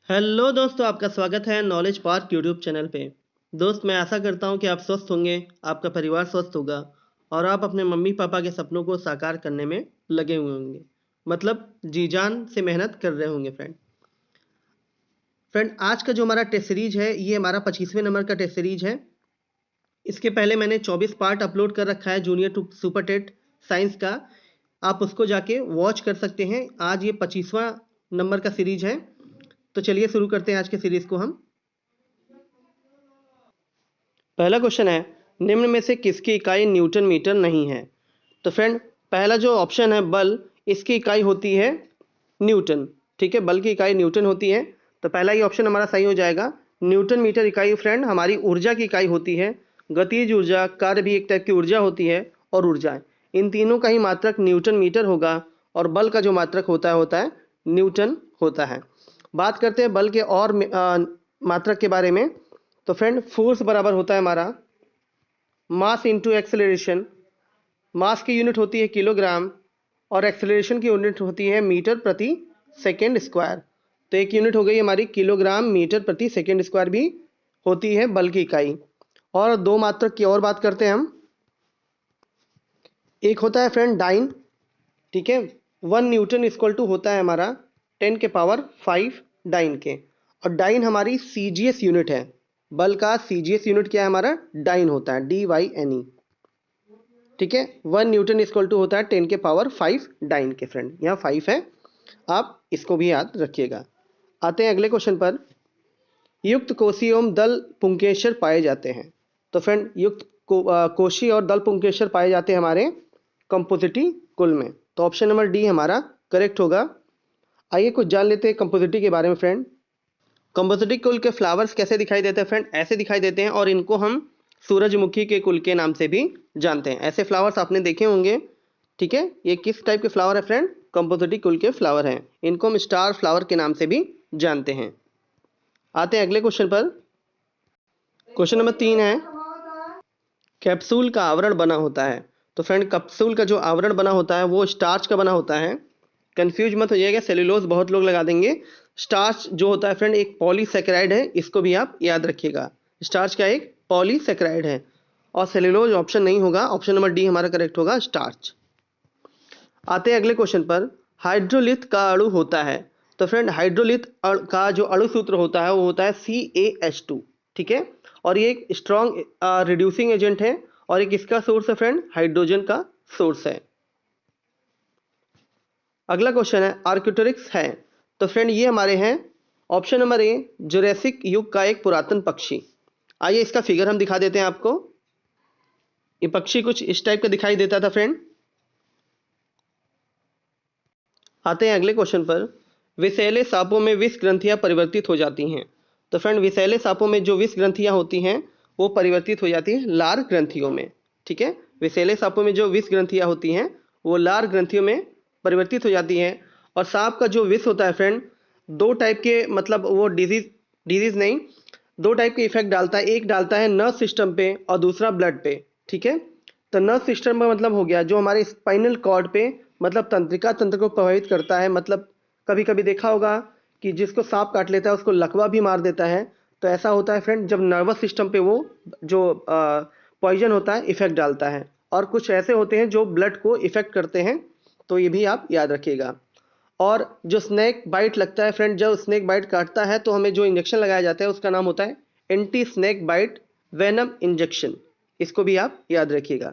Hello दोस्तों, आपका स्वागत है नॉलेज पार्क यूट्यूब चैनल पे। दोस्त, मैं आशा करता हूँ कि आप स्वस्थ होंगे, आपका परिवार स्वस्थ होगा और आप अपने मम्मी पापा के सपनों को साकार करने में लगे हुए होंगे। मतलब जी जान से मेहनत कर रहे होंगे। फ्रेंड, आज का जो हमारा टेस्ट सीरीज है, ये हमारा 25वें नंबर का टेस्ट सीरीज है। इसके पहले मैंने 24 पार्ट अपलोड कर रखा है junior to super TET science का। आप उसको जाके वॉच कर सकते हैं। आज ये 25वां नंबर का सीरीज है। तो चलिए शुरू करते हैं आज के सीरीज को हम। पहला क्वेश्चन है, निम्न में से किसकी इकाई न्यूटन मीटर नहीं है? तो फ्रेंड, पहला जो ऑप्शन है बल, इसकी इकाई होती है न्यूटन। ठीक है, बल की इकाई न्यूटन होती है। तो पहला ही ऑप्शन हमारा सही हो जाएगा। न्यूटन मीटर इकाई फ्रेंड हमारी ऊर्जा की इकाई होती है। गतिज ऊर्जा, कार्य भी एक टाइप की ऊर्जा होती है, और ऊर्जा, इन तीनों का ही मात्रक न्यूटन मीटर होगा। और बल का जो मात्रक होता है न्यूटन होता है। बात करते हैं बल के और मात्रक के बारे में। तो फ्रेंड, फोर्स बराबर होता है हमारा मास इंटू एक्सेलरेशन। मास की यूनिट होती है किलोग्राम और एक्सेलरेशन की यूनिट होती है मीटर प्रति सेकेंड स्क्वायर। तो एक यूनिट हो गई हमारी किलोग्राम मीटर प्रति सेकेंड स्क्वायर भी होती है बल की इकाई। और दो मात्रक की और बात करते हैं हम। एक होता है फ्रेंड डाइन। ठीक है, 1 न्यूटन इक्वल टू होता है हमारा 10 के पावर 5 डाइन के। और डाइन हमारी सीजीएस यूनिट है। बल का सीजीएस यूनिट क्या है हमारा? डाइन होता है, DYNE। ठीक है, 1 न्यूटन इक्वल टू होता है 10 के पावर 5 डाइन के। फ्रेंड, यहाँ 5 है, आप इसको भी याद रखिएगा। आते हैं अगले क्वेश्चन पर। युक्त कोशी एवं दल पुंकेसर पाए जाते हैं। तो फ्रेंड, कोशी और दल पुंकेसर पाए जाते हैं हमारे कंपोजिटी कुल में। तो ऑप्शन नंबर डी हमारा करेक्ट होगा। आइए कुछ जान लेते हैं कंपोजिटी के बारे में। फ्रेंड, कंपोजिटी कुल के फ्लावर्स कैसे दिखाई देते हैं? फ्रेंड, ऐसे दिखाई देते हैं, और इनको हम सूरजमुखी के कुल के नाम से भी जानते हैं। ऐसे फ्लावर्स आपने देखे होंगे। ठीक है, ये किस टाइप के फ्लावर है फ्रेंड? कंपोजिटी कुल के फ्लावर हैं। इनको हम स्टार फ्लावर के नाम से भी जानते हैं। आते हैं अगले क्वेश्चन पर। क्वेश्चन नंबर 3 है, कैप्सूल का आवरण बना होता है। तो फ्रेंड, कैप्सूल का जो आवरण बना होता है वो स्टार्च का बना होता है। कंफ्यूज मत हो जाइएगा, सेल्यूलोज बहुत लोग लगा देंगे। स्टार्च जो होता है फ्रेंड एक पॉलीसेकेराइड है, इसको भी आप याद रखिएगा। स्टार्च का एक पॉलीसेकेराइड है, और सेल्यूलोज ऑप्शन नहीं होगा। ऑप्शन नंबर डी हमारा करेक्ट होगा, स्टार्च। आते हैं अगले क्वेश्चन पर। हाइड्रोलिथ का अणु होता है। तो फ्रेंड, हाइड्रोलिथ का जो अणु सूत्र होता है वो होता है CaH2। ठीक है, और ये एक स्ट्रॉन्ग रिड्यूसिंग एजेंट है, और एक इसका सोर्स है फ्रेंड हाइड्रोजन का सोर्स है। अगला क्वेश्चन है, आर्क्टूरिक्स है। तो फ्रेंड, ये हमारे हैं ऑप्शन नंबर ए, जुरैसिक युग का एक पुरातन पक्षी। आइए इसका फिगर हम दिखा देते हैं आपको। ये पक्षी कुछ इस टाइप का दिखाई देता था फ्रेंड। आते हैं अगले क्वेश्चन पर। विषैले सांपों में विष ग्रंथियां परिवर्तित हो जाती हैं। तो फ्रेंड, विषैले सांपों में जो विष ग्रंथियां होती हैं वो परिवर्तित हो जाती हैं लार ग्रंथियों में। ठीक है, विषैले सांपों में जो विष ग्रंथियां होती हैं वो लार ग्रंथियों में परिवर्तित हो जाती हैं। और सांप का जो विष होता है फ्रेंड, दो टाइप के, मतलब वो डिजीज नहीं, दो टाइप के इफेक्ट डालता है। एक डालता है नर्व सिस्टम पे और दूसरा ब्लड पे। ठीक है, तो नर्व सिस्टम का मतलब हो गया जो हमारे स्पाइनल कॉर्ड पे, मतलब तंत्रिका तंत्र को प्रभावित करता है। मतलब कभी कभी देखा होगा कि जिसको सांप काट लेता है उसको लकवा भी मार देता है। तो ऐसा होता है फ्रेंड जब नर्वस सिस्टम पे वो जो पॉइजन होता है इफेक्ट डालता है। और कुछ ऐसे होते हैं जो ब्लड को इफेक्ट करते हैं, तो ये भी आप याद रखिएगा। और जो स्नेक बाइट लगता है फ्रेंड, जब स्नेक बाइट काटता है तो हमें जो इंजेक्शन लगाया जाता है उसका नाम होता है anti snake bite venom injection. इसको भी आप याद रखिएगा।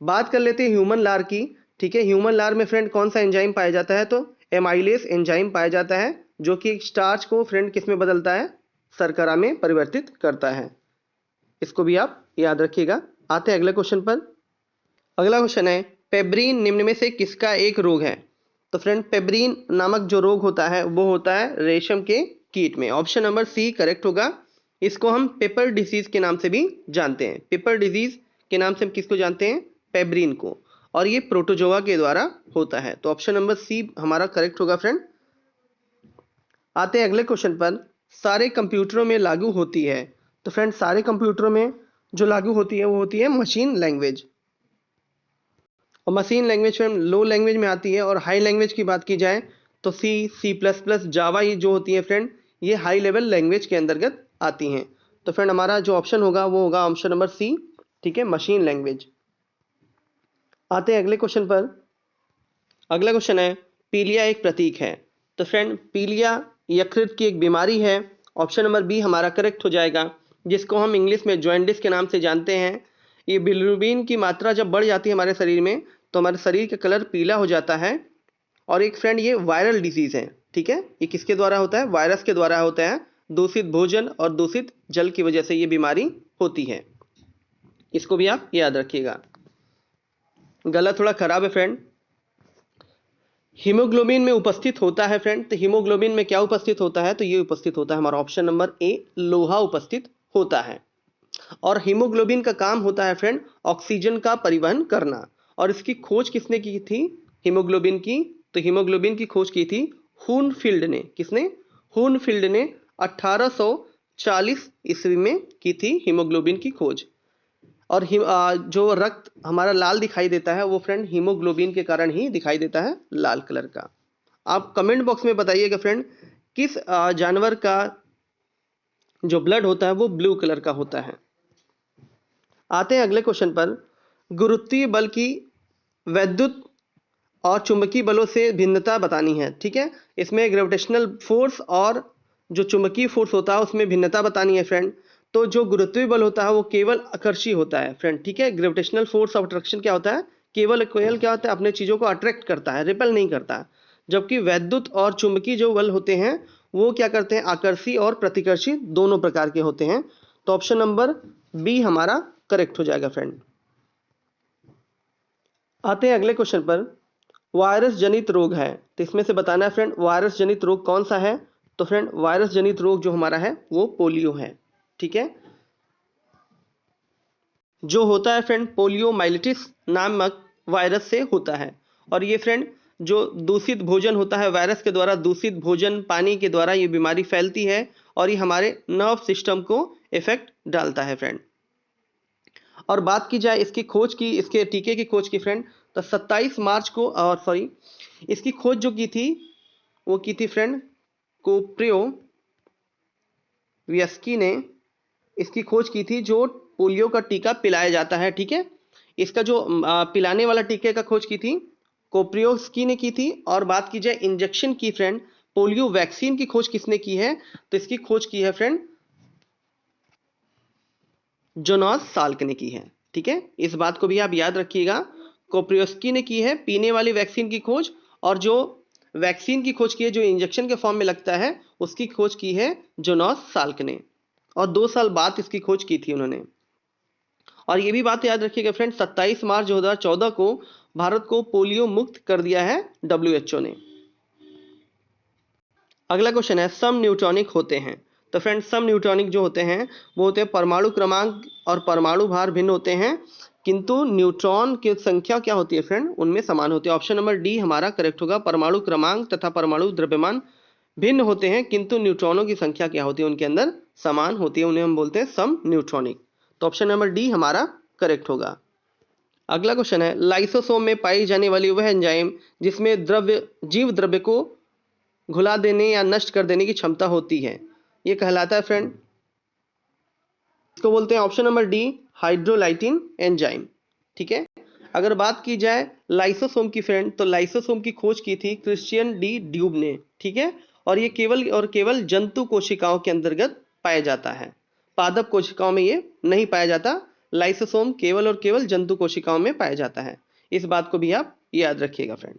बात कर लेते हैं ह्यूमन लार की। ठीक है, ह्यूमन लार में फ्रेंड कौन सा एंजाइम पाया जाता है? तो एमाइलेस एंजाइम पाया जाता है, जो कि स्टार्च को फ्रेंड किस में बदलता है? शर्करा में परिवर्तित करता है। इसको भी आप याद रखिएगा। आते हैं अगले क्वेश्चन पर। अगला क्वेश्चन है, पेब्रीन निम्न में से किसका एक रोग है? तो फ्रेंड, पेब्रीन नामक जो रोग होता है वो होता है रेशम के कीट में। ऑप्शन नंबर सी करेक्ट होगा। इसको हम पेपर डिजीज के नाम से भी जानते हैं। पेपर डिजीज के नाम से हम किसको जानते हैं? पेब्रीन को। और ये प्रोटोजोआ के द्वारा होता है। तो ऑप्शन नंबर सी हमारा करेक्ट होगा फ्रेंड। आते हैं अगले क्वेश्चन पर। सारे कंप्यूटरों में लागू होती है। तो फ्रेंड, सारे कंप्यूटरों में जो लागू होती है वो होती है मशीन लैंग्वेज। और मशीन लैंग्वेज में लो लैंग्वेज में आती है। और हाई लैंग्वेज की बात की जाए तो C, C++, जावा, ये जो होती है फ्रेंड ये हाई लेवल लैंग्वेज के अंतर्गत आती हैं। तो फ्रेंड हमारा जो ऑप्शन होगा वो होगा ऑप्शन नंबर सी, ठीक है, मशीन लैंग्वेज। आते हैं अगले क्वेश्चन पर। अगला क्वेश्चन है पीलिया एक प्रतीक है। तो फ्रेंड पीलिया यकृत की एक बीमारी है, ऑप्शन नंबर बी हमारा करेक्ट हो जाएगा, जिसको हम इंग्लिश में जॉन्डिस के नाम से जानते हैं। ये बिलिरुबिन की मात्रा जब बढ़ जाती है हमारे शरीर में तो हमारे शरीर का कलर पीला हो जाता है। और एक फ्रेंड ये वायरल डिजीज है, ठीक है, ये किसके द्वारा होता है, वायरस के द्वारा होता है। दूषित भोजन और दूषित जल की वजह से ये बीमारी होती है, इसको भी आप याद रखिएगा। गला थोड़ा खराब है फ्रेंड। हीमोग्लोबिन में उपस्थित होता है फ्रेंड, तो हीमोग्लोबिन में क्या उपस्थित होता है, तो ये उपस्थित होता है हमारा ऑप्शन नंबर ए, लोहा उपस्थित होता है। और हीमोग्लोबिन का काम होता है फ्रेंड ऑक्सीजन का परिवहन करना। और इसकी खोज किसने की थी, हीमोग्लोबिन की, तो हीमोग्लोबिन की खोज की थी हूनफील्ड ने। किसने, हूनफील्ड ने 1840 ईस्वी में की थी हीमोग्लोबिन की खोज। और जो रक्त हमारा लाल दिखाई देता है वो फ्रेंड हीमोग्लोबिन के कारण ही दिखाई देता है लाल कलर का। आप कमेंट बॉक्स में बताइएगा फ्रेंड किस जानवर का जो ब्लड होता है वो ब्लू कलर का होता है। आते हैं अगले क्वेश्चन पर। गुरुत्वीय बल की वैद्युत और चुंबकीय बलों से भिन्नता बतानी है, ठीक है। इसमें ग्रेविटेशनल फोर्स और जो चुंबकीय फोर्स होता है उसमें भिन्नता बतानी है फ्रेंड। तो जो गुरुत्वीय बल होता है वो केवल आकर्षी होता है फ्रेंड, ठीक है। ग्रेविटेशनल फोर्स ऑफ अट्रैक्शन क्या होता है, केवल कोयल क्या होता है, अपने चीजों को अट्रैक्ट करता है, रिपेल नहीं करता। जबकि वैद्युत और चुंबकीय जो बल होते हैं वो क्या करते हैं, आकर्षी और प्रतिकर्षी दोनों प्रकार के होते हैं। तो ऑप्शन नंबर बी हमारा करेक्ट हो जाएगा फ्रेंड। आते हैं अगले क्वेश्चन पर। वायरस जनित रोग है, तो इसमें से बताना है फ्रेंड वायरस जनित रोग कौन सा है। तो फ्रेंड वायरस जनित रोग जो हमारा है वो पोलियो है, ठीक है। जो होता है फ्रेंड पोलियोमाइलिटिस नामक वायरस से होता है। और ये फ्रेंड जो दूषित भोजन होता है, वायरस के द्वारा दूषित भोजन पानी के द्वारा ये बीमारी फैलती है और ये हमारे नर्व सिस्टम को इफेक्ट डालता है फ्रेंड। और बात की जाए इसकी खोज की, इसके टीके की खोज की फ्रेंड, तो 27 मार्च को, और सॉरी, इसकी खोज जो की थी वो की थी फ्रेंड कोप्रियो व्यस्की ने इसकी खोज की थी, जो पोलियो का टीका पिलाया जाता है, ठीक है। इसका जो पिलाने वाला टीके का खोज की थी कोप्रियोस्की ने की थी। और बात की जाए इंजेक्शन की फ्रेंड, पोलियो वैक्सीन की खोज किसने की है, तो इसकी खोज की है फ्रेंड जोनास साल्क ने की है, ठीक है। इस बात को भी आप याद रखिएगा, कोप्रियोस्की ने की है पीने वाली वैक्सीन की खोज, और जो वैक्सीन की खोज की है जो इंजेक्शन के फॉर्म में लगता है उसकी खोज की है जोनास साल्क ने। और 2 साल बाद इसकी खोज की थी उन्होंने। और ये भी बात याद रखिएगा फ्रेंड 27 मार्च 2014 को भारत को पोलियो मुक्त कर दिया है WHO ने। अगला क्वेश्चन है सम न्यूट्रॉनिक होते हैं। तो फ्रेंड सम न्यूट्रॉनिक जो होते हैं वो होते हैं परमाणु क्रमांक और परमाणु भार भिन्न होते हैं, किंतु न्यूट्रॉन की संख्या क्या होती है फ्रेंड, उनमें समान होती है। ऑप्शन नंबर डी हमारा करेक्ट होगा, परमाणु क्रमांक तथा परमाणु द्रव्यमान भिन्न होते हैं किंतु न्यूट्रॉनों की संख्या क्या होती है, उनके अंदर समान होती है, उन्हें हम बोलते हैं सम न्यूट्रॉनिक। तो ऑप्शन नंबर डी हमारा करेक्ट होगा। अगला क्वेश्चन है लाइसोसोम में पाई जाने वाली वह एंजाइम जिसमें जीव द्रव्य को घुला देने या नष्ट कर देने की क्षमता होती है, ये कहलाता है फ्रेंड, इसको बोलते हैं ऑप्शन नंबर डी हाइड्रोलाइटिन एंजाइम, ठीक है। अगर बात की जाए लाइसोसोम की फ्रेंड, तो लाइसोसोम की खोज की थी क्रिश्चियन डी ड्यूब ने, ठीक है। और ये केवल जंतु कोशिकाओं के अंतर्गत पाया जाता है, पादप कोशिकाओं में ये नहीं पाया जाता। लाइसोसोम केवल और केवल जंतु कोशिकाओं में पाया जाता है, इस बात को भी आप याद रखिएगा फ्रेंड।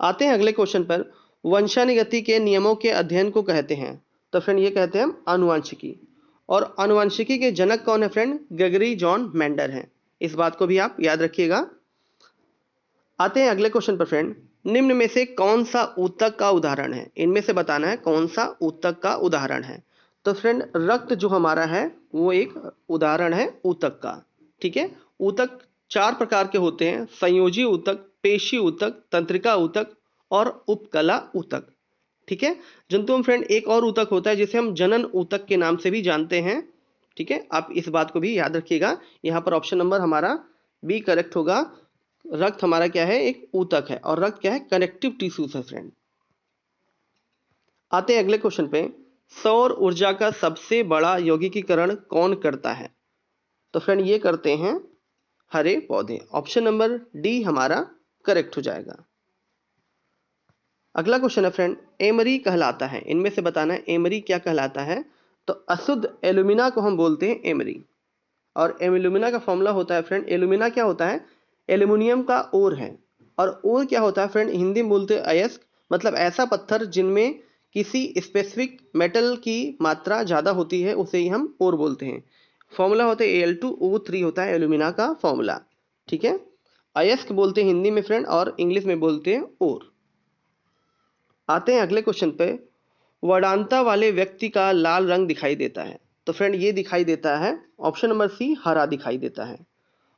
आते हैं अगले क्वेश्चन पर। वंशानुगति के नियमों के अध्ययन को कहते हैं, तो फ्रेंड ये कहते हैं हम आनुवंशिकी। और आनुवंशिकी के जनक कौन है फ्रेंड, ग्रेगरी जॉन मेंडल हैं, इस बात को भी आप याद रखिएगा। आते हैं अगले क्वेश्चन पर फ्रेंड। निम्न में से कौन सा ऊतक का उदाहरण है, इनमें से बताना है कौन सा ऊतक का उदाहरण है। तो फ्रेंड रक्त जो हमारा है वो एक उदाहरण है ऊतक का, ठीक है। ऊतक 4 प्रकार के होते हैं, संयोजी ऊतक, पेशी ऊतक, तंत्रिका ऊतक और उपकला ऊतक, ठीक है। जंतु में फ्रेंड एक और ऊतक होता है जिसे हम जनन ऊतक के नाम से भी जानते हैं, ठीक है। आप इस बात को भी याद रखिएगा। यहाँ पर ऑप्शन नंबर हमारा बी करेक्ट होगा, रक्त हमारा क्या है, एक ऊतक है, और रक्त क्या है, कनेक्टिव टिश्यूज है फ्रेंड। आते हैं अगले क्वेश्चन पे, सौर ऊर्जा का सबसे बड़ा यौगिकीकरण कौन करता है? तो फ्रेंड ये करते हैं हरे पौधे। ऑप्शन नंबर डी हमारा करेक्ट हो जाएगा। अगला क्वेश्चन है फ्रेंड, एमरी कहलाता है, इनमें से बताना है एमरी क्या कहलाता है। तो अशुद्ध एल्यूमिना को हम बोलते हैं एमरी, और एल्यूमिना का फॉर्मूला होता है फ्रेंड, एल्यूमिना क्या होता है, एल्यूमिनियम का ओर है, और ओर क्या होता है फ्रेंड, हिंदी में बोलते हैं अयस्क, मतलब ऐसा पत्थर जिनमें किसी स्पेसिफिक मेटल की मात्रा ज़्यादा होती है उसे ही हम ओर बोलते हैं। फॉर्मूला होता है Al2O3 होता है एल्यूमिना का फॉर्मूला, ठीक है। अयस्क बोलते हैं हिंदी में फ्रेंड, और इंग्लिश में बोलते हैं ओर। आते हैं अगले क्वेश्चन पे, वर्णांता वाले व्यक्ति का लाल रंग दिखाई देता है। तो फ्रेंड ये दिखाई देता है ऑप्शन नंबर सी हरा दिखाई देता है।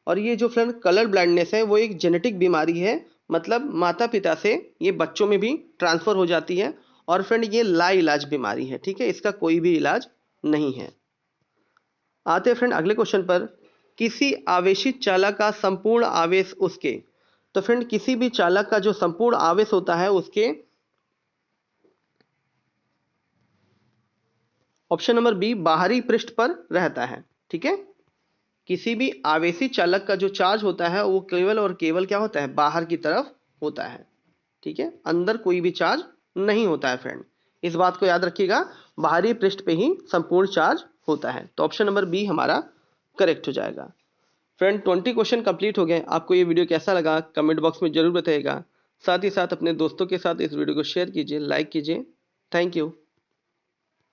और ये जो फ्रेंड कलर ब्लाइंडनेस है वो एक जेनेटिक बीमारी है, मतलब माता पिता से ये बच्चों में भी ट्रांसफर हो जाती है, और फ्रेंड ये लाइलाज बीमारी है, ठीक है, इसका कोई भी इलाज नहीं है। आते हैं फ्रेंड अगले क्वेश्चन पर, किसी आवेशित चालक का संपूर्ण आवेश उसके। तो फ्रेंड किसी भी चालक का जो संपूर्ण आवेश होता है उसके, ऑप्शन नंबर बी बाहरी पृष्ठ पर रहता है, ठीक है। किसी भी आवेशित चालक का जो चार्ज होता है वो केवल और केवल क्या होता है, बाहर की तरफ होता है, ठीक है, अंदर कोई भी चार्ज नहीं होता है फ्रेंड, इस बात को याद रखिएगा, बाहरी पृष्ठ पे ही संपूर्ण चार्ज होता है। तो ऑप्शन नंबर बी हमारा करेक्ट हो जाएगा। फ्रेंड 20 क्वेश्चन कंप्लीट हो गए। आपको ये वीडियो कैसा लगा कमेंट बॉक्स में जरूर बताइएगा। साथ ही साथ अपने दोस्तों के साथ इस वीडियो को शेयर कीजिए, लाइक कीजिए। Thank you.